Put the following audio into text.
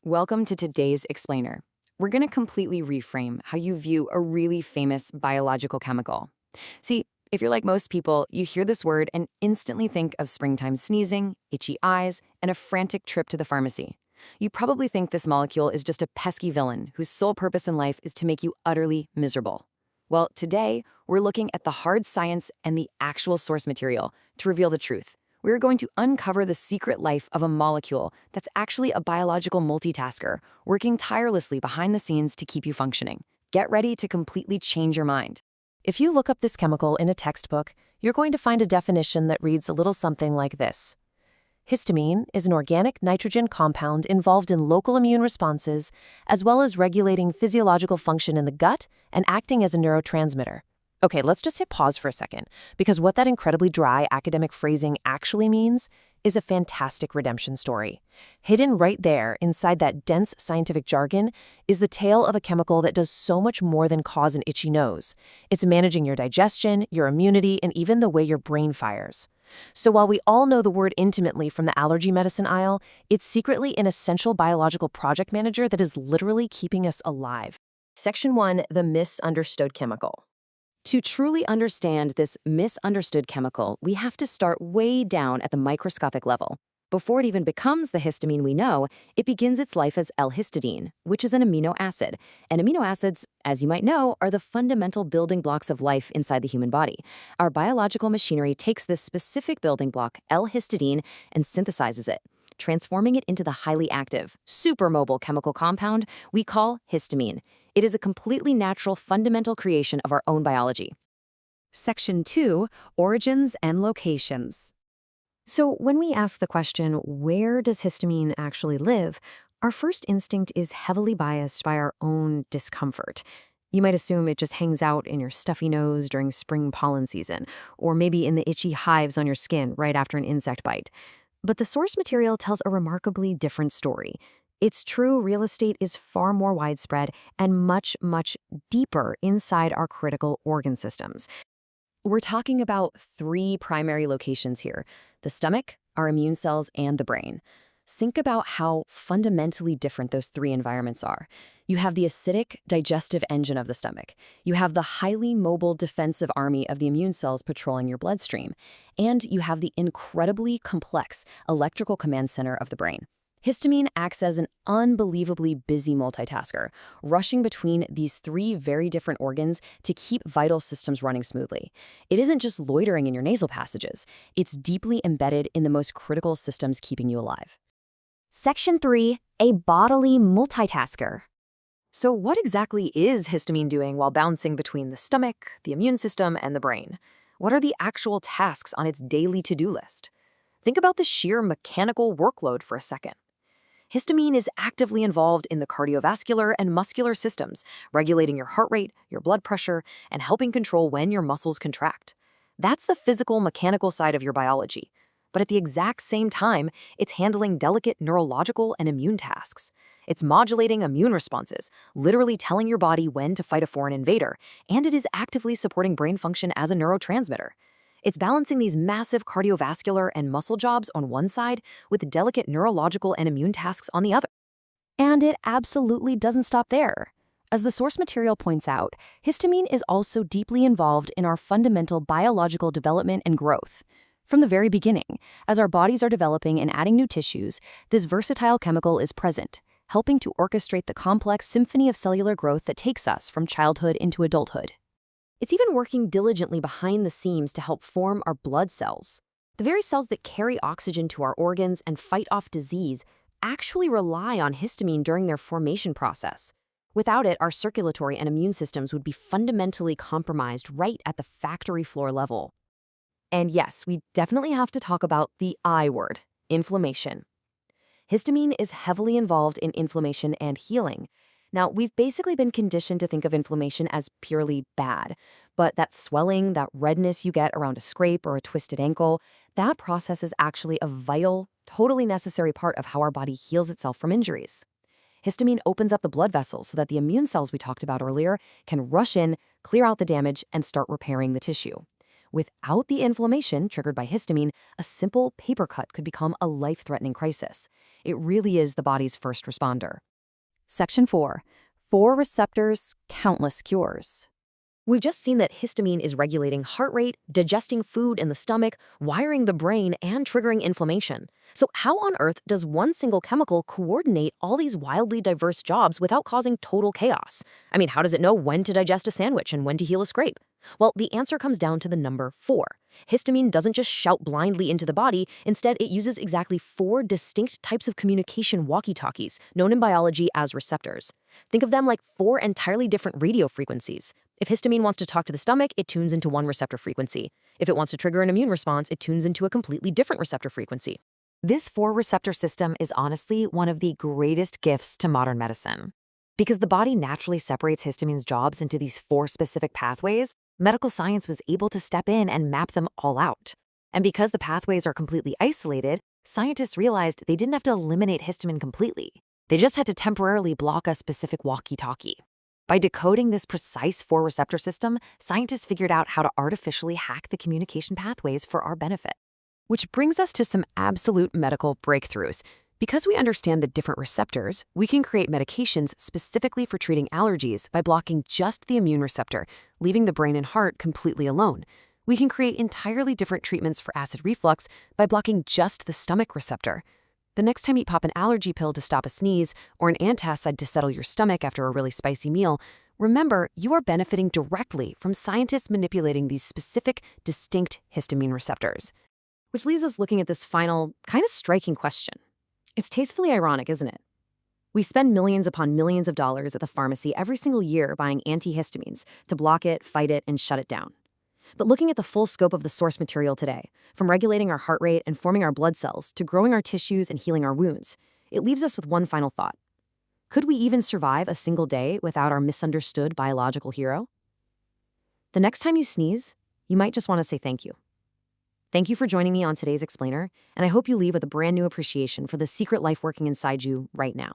Welcome to today's explainer. We're going to completely reframe how you view a really famous biological chemical. See, if you're like most people, you hear this word and instantly think of springtime sneezing, itchy eyes, and a frantic trip to the pharmacy. You probably think this molecule is just a pesky villain whose sole purpose in life is to make you utterly miserable. Well, today, we're looking at the hard science and the actual source material to reveal the truth. We're going to uncover the secret life of a molecule that's actually a biological multitasker, working tirelessly behind the scenes to keep you functioning. Get ready to completely change your mind. If you look up this chemical in a textbook, you're going to find a definition that reads a little something like this. Histamine is an organic nitrogen compound involved in local immune responses, as well as regulating physiological function in the gut and acting as a neurotransmitter. Okay, let's just hit pause for a second, because what that incredibly dry academic phrasing actually means is a fantastic redemption story. Hidden right there inside that dense scientific jargon is the tale of a chemical that does so much more than cause an itchy nose. It's managing your digestion, your immunity, and even the way your brain fires. So while we all know the word intimately from the allergy medicine aisle, it's secretly an essential biological project manager that is literally keeping us alive. Section 1, the misunderstood chemical. To truly understand this misunderstood chemical, we have to start way down at the microscopic level. Before it even becomes the histamine we know, it begins its life as L-histidine, which is an amino acid. And amino acids, as you might know, are the fundamental building blocks of life inside the human body. Our biological machinery takes this specific building block, L-histidine, and synthesizes it, transforming it into the highly active, supermobile chemical compound we call histamine. It is a completely natural, fundamental creation of our own biology. Section 2, Origins and Locations. So when we ask the question, where does histamine actually live, our first instinct is heavily biased by our own discomfort. You might assume it just hangs out in your stuffy nose during spring pollen season, or maybe in the itchy hives on your skin right after an insect bite. But the source material tells a remarkably different story. Its true real estate is far more widespread and much, much deeper inside our critical organ systems. We're talking about three primary locations here: the stomach, our immune cells, and the brain. Think about how fundamentally different those three environments are. You have the acidic, digestive engine of the stomach. You have the highly mobile defensive army of the immune cells patrolling your bloodstream. And you have the incredibly complex electrical command center of the brain. Histamine acts as an unbelievably busy multitasker, rushing between these three very different organs to keep vital systems running smoothly. It isn't just loitering in your nasal passages. It's deeply embedded in the most critical systems keeping you alive. Section 3, a bodily multitasker. So what exactly is histamine doing while bouncing between the stomach, the immune system, and the brain? What are the actual tasks on its daily to-do list? Think about the sheer mechanical workload for a second. Histamine is actively involved in the cardiovascular and muscular systems, regulating your heart rate, your blood pressure, and helping control when your muscles contract. That's the physical, mechanical side of your biology. But at the exact same time, it's handling delicate neurological and immune tasks. It's modulating immune responses, literally telling your body when to fight a foreign invader, and it is actively supporting brain function as a neurotransmitter. It's balancing these massive cardiovascular and muscle jobs on one side with delicate neurological and immune tasks on the other. And it absolutely doesn't stop there. As the source material points out, histamine is also deeply involved in our fundamental biological development and growth. From the very beginning, as our bodies are developing and adding new tissues, this versatile chemical is present, helping to orchestrate the complex symphony of cellular growth that takes us from childhood into adulthood. It's even working diligently behind the scenes to help form our blood cells. The very cells that carry oxygen to our organs and fight off disease actually rely on histamine during their formation process. Without it, our circulatory and immune systems would be fundamentally compromised right at the factory floor level. And yes, we definitely have to talk about the I word, inflammation. Histamine is heavily involved in inflammation and healing. Now, we've basically been conditioned to think of inflammation as purely bad, but that swelling, that redness you get around a scrape or a twisted ankle, that process is actually a vital, totally necessary part of how our body heals itself from injuries. Histamine opens up the blood vessels so that the immune cells we talked about earlier can rush in, clear out the damage, and start repairing the tissue. Without the inflammation triggered by histamine, a simple paper cut could become a life-threatening crisis. It really is the body's first responder. Section 4. 4 receptors, countless cures. We've just seen that histamine is regulating heart rate, digesting food in the stomach, wiring the brain, and triggering inflammation. So how on earth does one single chemical coordinate all these wildly diverse jobs without causing total chaos? I mean, how does it know when to digest a sandwich and when to heal a scrape? Well, the answer comes down to the number 4. Histamine doesn't just shout blindly into the body. Instead, it uses exactly 4 distinct types of communication walkie-talkies, known in biology as receptors. Think of them like 4 entirely different radio frequencies. If histamine wants to talk to the stomach, it tunes into one receptor frequency. If it wants to trigger an immune response, it tunes into a completely different receptor frequency. This 4-receptor system is honestly one of the greatest gifts to modern medicine. Because the body naturally separates histamine's jobs into these 4 specific pathways, medical science was able to step in and map them all out. And because the pathways are completely isolated, scientists realized they didn't have to eliminate histamine completely. They just had to temporarily block a specific walkie-talkie. By decoding this precise 4-receptor system, scientists figured out how to artificially hack the communication pathways for our benefit. Which brings us to some absolute medical breakthroughs. Because we understand the different receptors, we can create medications specifically for treating allergies by blocking just the immune receptor, leaving the brain and heart completely alone. We can create entirely different treatments for acid reflux by blocking just the stomach receptor. The next time you pop an allergy pill to stop a sneeze or an antacid to settle your stomach after a really spicy meal, remember you are benefiting directly from scientists manipulating these specific, distinct histamine receptors. Which leaves us looking at this final, kind of striking question. It's tastefully ironic, isn't it? We spend millions upon millions of dollars at the pharmacy every single year buying antihistamines to block it, fight it, and shut it down. But looking at the full scope of the source material today, from regulating our heart rate and forming our blood cells to growing our tissues and healing our wounds, it leaves us with one final thought. Could we even survive a single day without our misunderstood biological hero? The next time you sneeze, you might just want to say thank you. Thank you for joining me on today's Explainer, and I hope you leave with a brand new appreciation for the secret life working inside you right now.